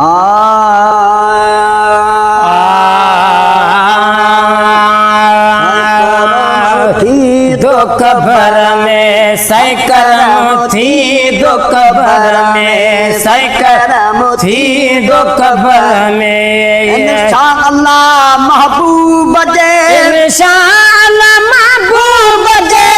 दो cover में सै करम थी, दो कबर में सै करम थी, दो कबर में इंशाअल्लाह महबूब जे, इंशाअल्लाह महबूब जे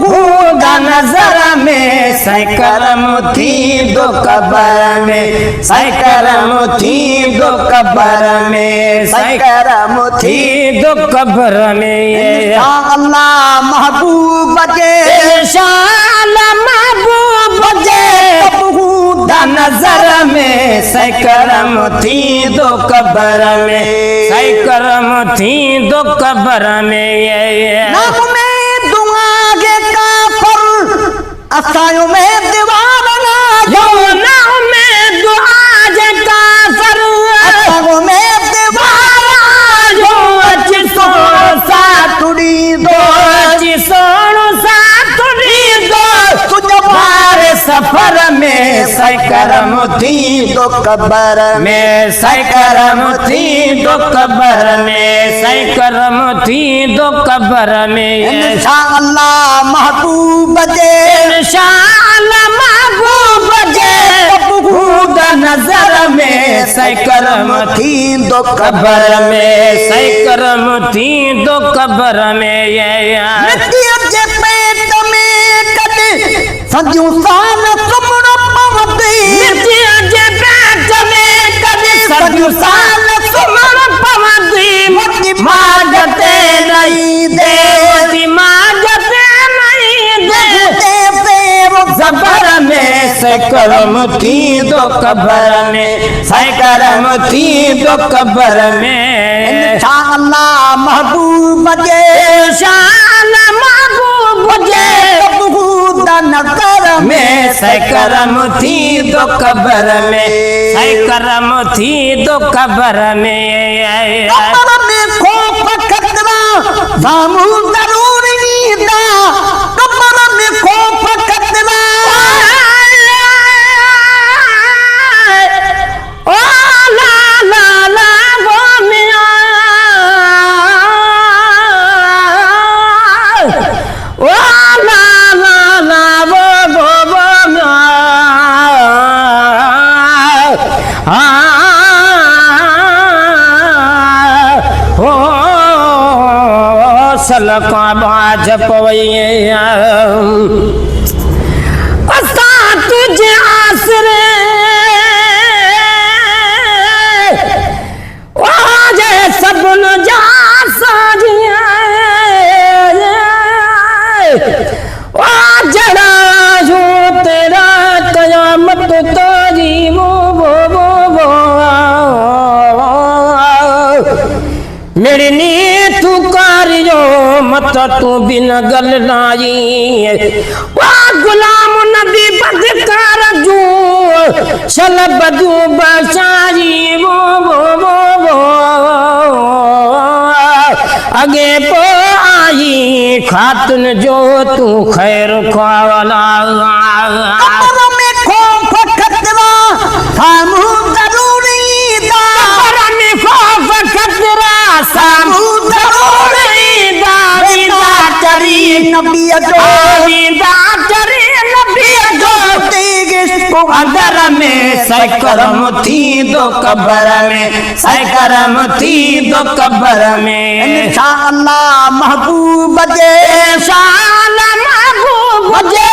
खुदा नजर में सै करम थी, दो कबर में सै करम थी, दो कबर में सै करम थी, दो कबर में इंशाअल्लाह महबूब जे, इंशाअल्लाह महबूब जे खुदा नजर में सै करम थी, दो कबर में सै करम थी, दो कबर में नाम में दुआ के काफर असायो में दीवाना यो नाम में दुआ जे काफर असायो में दीवाना जो अच सोनो सा तुड़ी दो अच सोनो सा तुड़ी दो तुझ मारे सफर में सै करम थी, दो कबर में सै करम थी, दो कबर में सै करम थी, दो कबर में इंशाअल्लाह महबूब जे, इंशाअल्लाह महबूब जे खुदा नजर में सै करम थी, दो कबर में सै करम थी, दो कबर में मिट्टी जे पेट में कद सजू साल सुमण पवती, मिट्टी जे पेट में कद सजू साल सुमण पवती, मागते नहीं दे, मागते नहीं दे जबर में सै करम थी, दो कबर में सै करम थी, दो कबर में इंशाअल्लाह महबूब जे, इंशाअल्लाह महबूब जे खुदा नजर में सै करम थी, दो कबर में सै करम थी, दो कबर में कबर में खौफ खतरा सामू जरूरी दा, कबर में खौफ खतरा ओ ला ला ला वो मिया, ओ ला ला ला वो मिया, हो सलका बाज पवैया असा तुझे आसरे जे सबन जा साजिया ओ जड़ा जो तेरा कयामत तारी वो मेरी नी तू कारियो मत तू बिन गल नाई, वा गुलाम नबी बदकार जू चल बदू बचाई वो आगे पो आई खातुन जो तू खैर ख्वाला, कबर में खौफ खतरा सामू जरूरी दा, कबर में खौफ खतरा सामू जरूरी दा, विदा चरी नबी जो विदा चरी नबी जो अंदर में सै करम थी, दो कबर में सै करम थी, दो कबर में इंशाअल्लाह महबूब जे, इंशाअल्लाह महबूब जे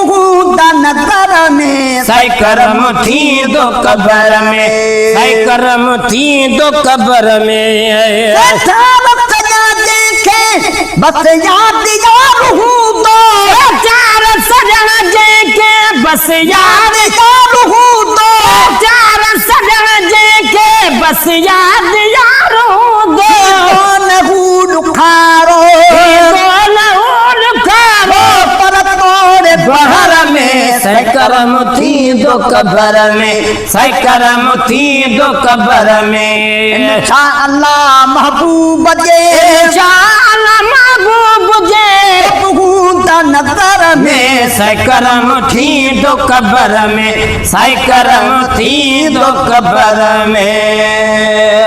खुदा नजर में सै करम थी, दो कबर में सै करम थी, दो कबर में सजा देखे बस याद यार हूँ तो, चार सजन जे के बस याद यार हूँ तो, चार सजन जे के बस याद यार दो कौन हूँ दुखारो पर तोड़ बहर में सै करम थी, दो कबर में, साई करम थी दो कबर में। इंशाअल्लाह महबूब जे इंशाअल्लाह महबूब जे बूंदा नजर में साई करम थी दो कबर में, साई करम थी दो कबर में।